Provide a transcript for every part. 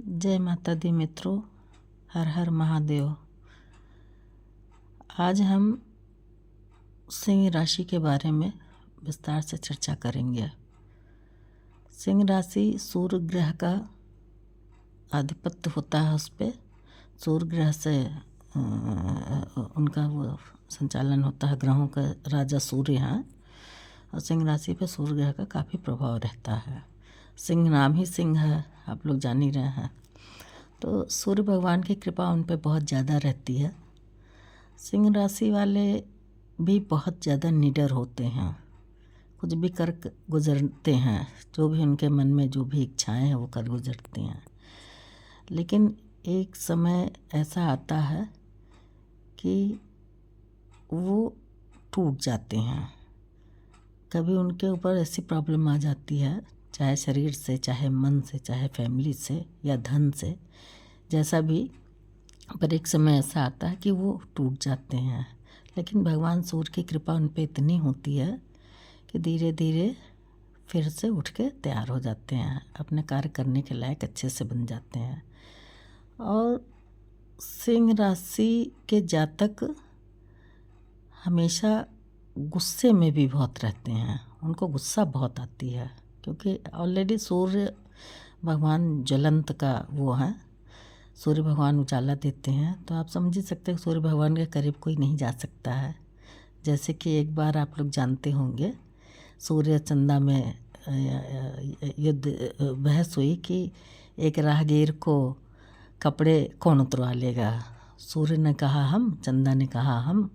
जय माता दी मित्रों, हर हर महादेव। आज हम सिंह राशि के बारे में विस्तार से चर्चा करेंगे। सिंह राशि सूर्य ग्रह का आधिपत्य होता है, उस पर सूर्य ग्रह से उनका वो संचालन होता है। ग्रहों का राजा सूर्य हैं और सिंह राशि पे सूर्य ग्रह का काफ़ी प्रभाव रहता है। सिंह नाम ही सिंह है, आप लोग जान ही रहे हैं। तो सूर्य भगवान की कृपा उन पर बहुत ज़्यादा रहती है। सिंह राशि वाले भी बहुत ज़्यादा निडर होते हैं, कुछ भी कर गुजरते हैं, जो भी उनके मन में जो भी इच्छाएं हैं वो कर गुजरते हैं। लेकिन एक समय ऐसा आता है कि वो टूट जाते हैं। कभी उनके ऊपर ऐसी प्रॉब्लम आ जाती है, चाहे शरीर से, चाहे मन से, चाहे फैमिली से या धन से, जैसा भी, पर एक समय ऐसा आता है कि वो टूट जाते हैं। लेकिन भगवान सूर्य की कृपा उन पर इतनी होती है कि धीरे धीरे फिर से उठ के तैयार हो जाते हैं, अपने कार्य करने के लायक अच्छे से बन जाते हैं। और सिंह राशि के जातक हमेशा गुस्से में भी बहुत रहते हैं, उनको गुस्सा बहुत आती है, क्योंकि ऑलरेडी सूर्य भगवान ज्वलंत का वो है। सूर्य भगवान उजाला देते हैं, तो आप समझ ही सकते हैं सूर्य भगवान के करीब कोई नहीं जा सकता है। जैसे कि एक बार आप लोग जानते होंगे, सूर्य चंदा में युद्ध बहस हुई कि एक राहगीर को कपड़े कौन उतरवा लेगा। सूर्य ने कहा हम, चंदा ने कहा हम।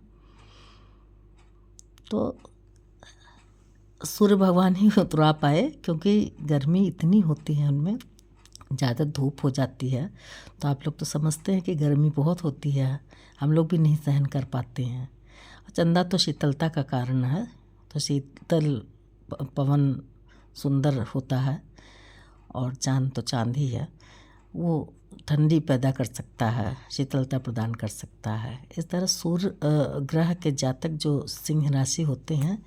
तो सूर्य भगवान ही उतरवा पाए, क्योंकि गर्मी इतनी होती है उनमें, ज़्यादा धूप हो जाती है। तो आप लोग तो समझते हैं कि गर्मी बहुत होती है, हम लोग भी नहीं सहन कर पाते हैं। चंदा तो शीतलता का कारण है, तो शीतल पवन सुंदर होता है, और चांद तो चांद ही है, वो ठंडी पैदा कर सकता है, शीतलता प्रदान कर सकता है। इस तरह सूर्य ग्रह के जातक जो सिंह राशि होते हैं,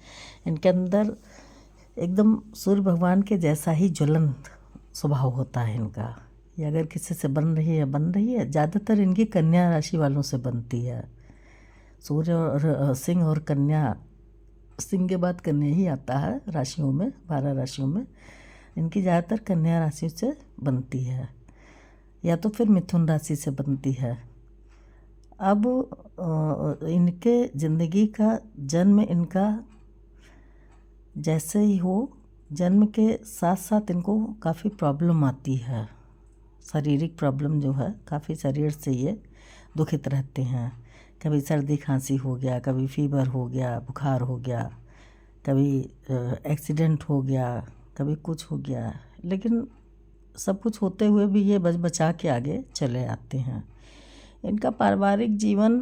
इनके अंदर एकदम सूर्य भगवान के जैसा ही ज्वलंत स्वभाव होता है इनका। ये अगर किसी से बन रही है, ज़्यादातर इनकी कन्या राशि वालों से बनती है। सूर्य और सिंह और कन्या, सिंह के बाद कन्या ही आता है राशियों में, 12 राशियों में। इनकी ज़्यादातर कन्या राशि से बनती है, या तो फिर मिथुन राशि से बनती है। अब इनके ज़िंदगी का जन्म इनका जैसे ही हो, जन्म के साथ साथ इनको काफ़ी प्रॉब्लम आती है। शारीरिक प्रॉब्लम जो है, काफ़ी शरीर से ये दुखित रहते हैं। कभी सर्दी खांसी हो गया, कभी फीवर हो गया, बुखार हो गया, कभी एक्सीडेंट हो गया, कभी कुछ हो गया। लेकिन सब कुछ होते हुए भी ये बच बचा के आगे चले आते हैं। इनका पारिवारिक जीवन,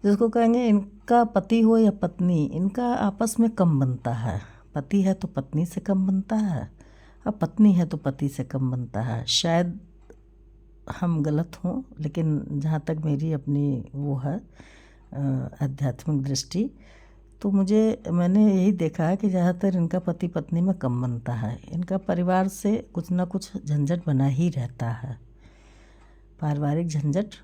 जिसको कहेंगे, इनका पति हो या पत्नी, इनका आपस में कम बनता है। पति है तो पत्नी से कम बनता है, और पत्नी है तो पति से कम बनता है। शायद हम गलत हों, लेकिन जहाँ तक मेरी अपनी वो है आध्यात्मिक दृष्टि, तो मैंने यही देखा है कि ज़्यादातर इनका पति पत्नी में कम बनता है। इनका परिवार से कुछ ना कुछ झंझट बना ही रहता है। पारिवारिक झंझट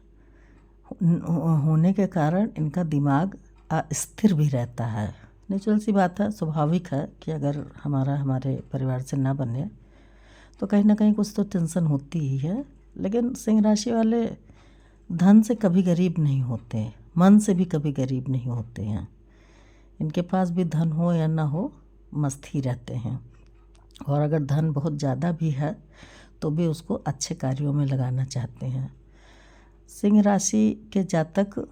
होने के कारण इनका दिमाग अस्थिर भी रहता है। नेचुरल सी बात है, स्वाभाविक है कि अगर हमारे परिवार से ना बने तो कहीं ना कहीं कुछ तो टेंशन होती ही है। लेकिन सिंह राशि वाले धन से कभी गरीब नहीं होते, मन से भी कभी गरीब नहीं होते हैं। इनके पास भी धन हो या ना हो, मस्त ही रहते हैं। और अगर धन बहुत ज़्यादा भी है तो भी उसको अच्छे कार्यों में लगाना चाहते हैं। सिंह राशि के जातक,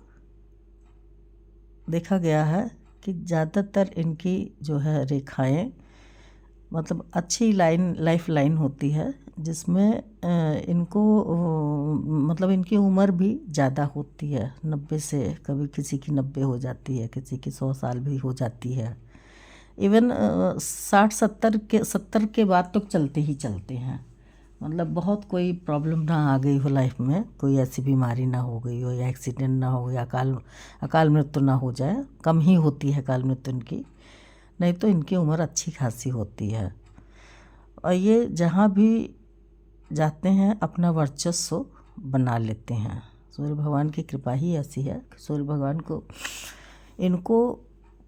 देखा गया है कि ज़्यादातर इनकी जो है रेखाएं, मतलब अच्छी लाइफ लाइन होती है, जिसमें इनको मतलब इनकी उम्र भी ज़्यादा होती है। 90 से, कभी किसी की 90 हो जाती है, किसी की 100 साल भी हो जाती है। इवन 60-70 के बाद तो चलते ही चलते हैं। मतलब बहुत कोई प्रॉब्लम ना आ गई हो लाइफ में, कोई ऐसी बीमारी ना हो गई हो, या एक्सीडेंट ना हो, या अकाल मृत्यु ना हो जाए। कम ही होती है अकाल मृत्यु इनकी, नहीं तो इनकी उम्र अच्छी खासी होती है। और ये जहाँ भी जाते हैं अपना वर्चस्व बना लेते हैं। सूर्य भगवान की कृपा ही ऐसी है कि सूर्य भगवान को इनको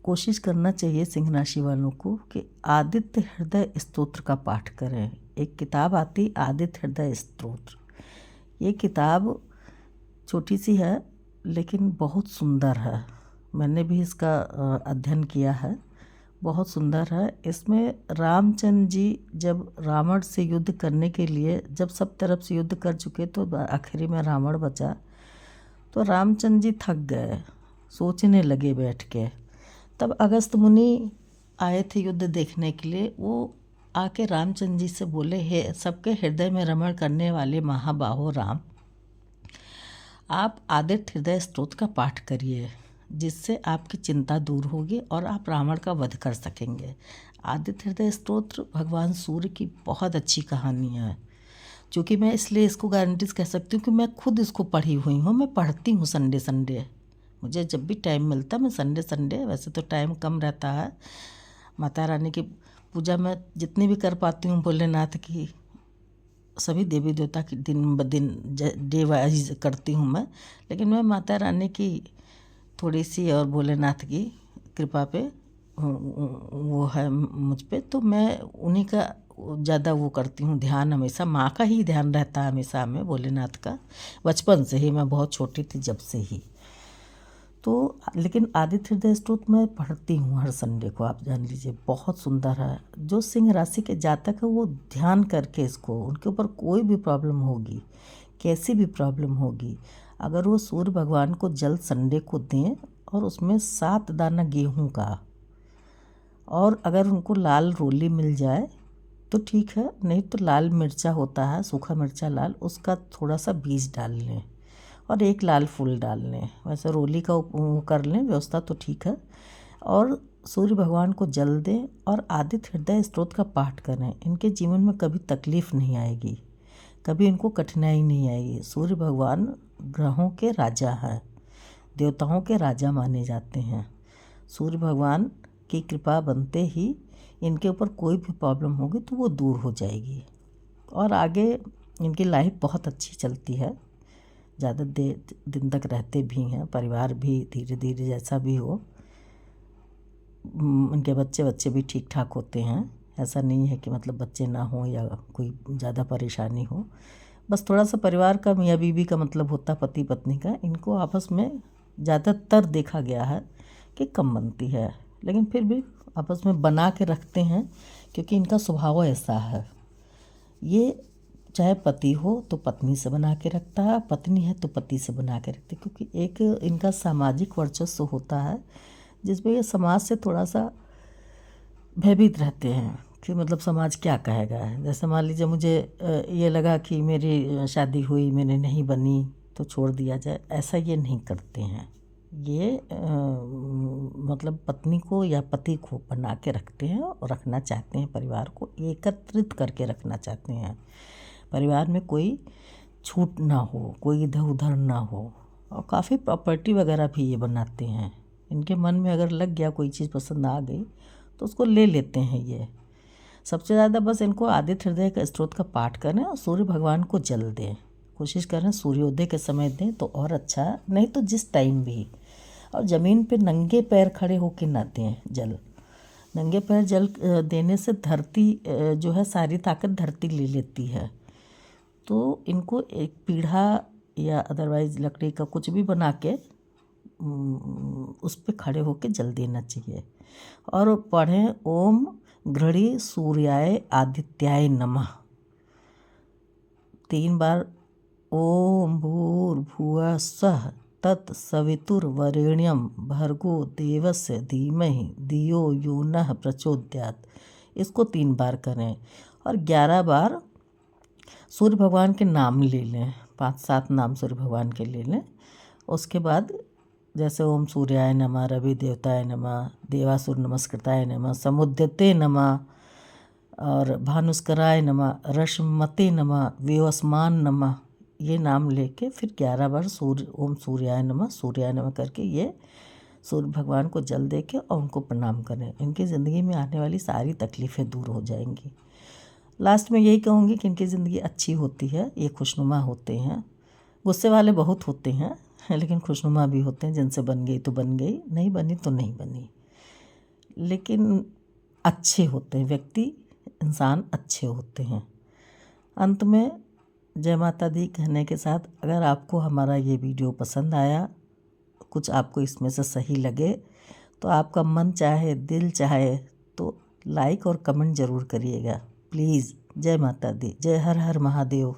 कोशिश करना चाहिए सिंह राशि वालों को कि आदित्य हृदय स्तोत्र का पाठ करें। एक किताब आती आदित्य हृदय स्तोत्र, ये किताब छोटी सी है लेकिन बहुत सुंदर है। मैंने भी इसका अध्ययन किया है, बहुत सुंदर है। इसमें रामचंद्र जी जब रावण से युद्ध करने के लिए, जब सब तरफ से युद्ध कर चुके तो आखिरी में रावण बचा, तो रामचंद्र जी थक गए, सोचने लगे बैठ के। तब अगस्त मुनि आए थे युद्ध देखने के लिए। वो आके रामचंद्र जी से बोले, हे सबके हृदय में रमण करने वाले महाबाहो राम, आप आदित्य हृदय स्तोत्र का पाठ करिए, जिससे आपकी चिंता दूर होगी और आप रावण का वध कर सकेंगे। आदित्य हृदय स्तोत्र भगवान सूर्य की बहुत अच्छी कहानी है, क्योंकि मैं इसलिए इसको गारंटीज कह सकती हूँ कि मैं खुद इसको पढ़ी हुई हूँ। मैं पढ़ती हूँ संडे संडे, मुझे जब भी टाइम मिलता है मैं संडे संडे, वैसे तो टाइम कम रहता है, माता रानी की पूजा मैं जितनी भी कर पाती हूँ, भोलेनाथ की, सभी देवी देवता की दिन ब दिन डे वाइज करती हूँ मैं, लेकिन मैं माता रानी की थोड़ी सी और भोलेनाथ की कृपा पे वो है मुझ पे, तो मैं उन्हीं का ज़्यादा वो करती हूँ ध्यान। हमेशा माँ का ही ध्यान रहता है हमेशा हमें, भोलेनाथ का, बचपन से ही, मैं बहुत छोटी थी जब से ही। तो लेकिन आदित्य हृदय स्तोत्र मैं पढ़ती हूँ हर संडे को, आप जान लीजिए, बहुत सुंदर है। जो सिंह राशि के जातक है वो ध्यान करके इसको, उनके ऊपर कोई भी प्रॉब्लम होगी, कैसी भी प्रॉब्लम होगी, अगर वो सूर्य भगवान को जल संडे को दें और उसमें 7 दाना गेहूं का, और अगर उनको लाल रोली मिल जाए तो ठीक है, नहीं तो लाल मिर्चा होता है, सूखा मिर्चा लाल, उसका थोड़ा सा बीज डाल लें और 1 लाल फूल डाल लें। वैसे रोली का कर लें व्यवस्था तो ठीक है, और सूर्य भगवान को जल दें और आदित्य हृदय स्तोत्र का पाठ करें। इनके जीवन में कभी तकलीफ़ नहीं आएगी, कभी इनको कठिनाई नहीं आएगी। सूर्य भगवान ग्रहों के राजा हैं, देवताओं के राजा माने जाते हैं। सूर्य भगवान की कृपा बनते ही इनके ऊपर कोई भी प्रॉब्लम होगी तो वो दूर हो जाएगी, और आगे इनकी लाइफ बहुत अच्छी चलती है, ज़्यादा देर दिन तक रहते भी हैं, परिवार भी धीरे धीरे जैसा भी हो, उनके बच्चे भी ठीक ठाक होते हैं। ऐसा नहीं है कि मतलब बच्चे ना हो या कोई ज़्यादा परेशानी हो, बस थोड़ा सा परिवार का, मियाँ बीवी का मतलब होता पति पत्नी का, इनको आपस में ज़्यादातर देखा गया है कि कम बनती है, लेकिन फिर भी आपस में बना के रखते हैं, क्योंकि इनका स्वभाव ऐसा है। ये चाहे पति हो तो पत्नी से बना के रखता है, पत्नी है तो पति से बना के रखती है, क्योंकि एक इनका सामाजिक वर्चस्व होता है जिसमें ये समाज से थोड़ा सा भयभीत रहते हैं कि मतलब समाज क्या कहेगा। जैसे मान लीजिए मुझे ये लगा कि मेरी शादी हुई, मैंने नहीं बनी तो छोड़ दिया जाए, ऐसा ये नहीं करते हैं। ये मतलब पत्नी को या पति को बना के रखते हैं और रखना चाहते हैं, परिवार को एकत्रित करके रखना चाहते हैं, परिवार में कोई छूट ना हो, कोई इधर उधर ना हो। और काफ़ी प्रॉपर्टी वगैरह भी ये बनाते हैं। इनके मन में अगर लग गया, कोई चीज़ पसंद आ गई तो उसको ले लेते हैं ये। सबसे ज़्यादा बस इनको आदित्य हृदय का स्तोत्र का पाठ करें और सूर्य भगवान को जल दें, कोशिश करें सूर्योदय के समय दें तो और अच्छा, नहीं तो जिस टाइम भी। और ज़मीन पे नंगे पैर खड़े होकर ना दें जल, नंगे पैर जल देने से धरती जो है सारी ताकत धरती ले लेती है। तो इनको एक पीढ़ा या अदरवाइज़ लकड़ी का कुछ भी बना के उस पे खड़े होके जल देना चाहिए, और पढ़ें ओम घृणी सूर्याय आदित्याय नमः 3 बार। ओम भूर्भुवः स्वः तत्सवितुर्वरेण्यं भर्गो देवस्य धीमहि धियो यो नः प्रचोदयात्, इसको 3 बार करें। और 11 बार सूर्य भगवान के नाम ले लें, 5-7 नाम सूर्य भगवान के ले लें। उसके बाद जैसे ओम सूर्याय नमः, रवि देवताय नमः, देवासुर नमस्कृताय नमः, समुद्यते नमः, और भानुस्कराय नमः, रश्मते नमः, वेवस्मान नमः, ये नाम लेके फिर 11 बार ओम सूर्याय नमः करके ये सूर्य भगवान को जल दे के और उनको प्रणाम करें। इनकी ज़िंदगी में आने वाली सारी तकलीफ़ें दूर हो जाएंगी। लास्ट में यही कहूँगी कि इनकी ज़िंदगी अच्छी होती है, ये खुशनुमा होते हैं। गुस्से वाले बहुत होते हैं लेकिन खुशनुमा भी होते हैं, जिनसे बन गई तो बन गई, नहीं बनी तो नहीं बनी, लेकिन अच्छे होते हैं व्यक्ति, इंसान अच्छे होते हैं। अंत में जय माता दी कहने के साथ, अगर आपको हमारा ये वीडियो पसंद आया, कुछ आपको इसमें से सही लगे, तो आपका मन चाहे, दिल चाहे तो लाइक और कमेंट ज़रूर करिएगा प्लीज़। जय माता दी, जय हर हर महादेव।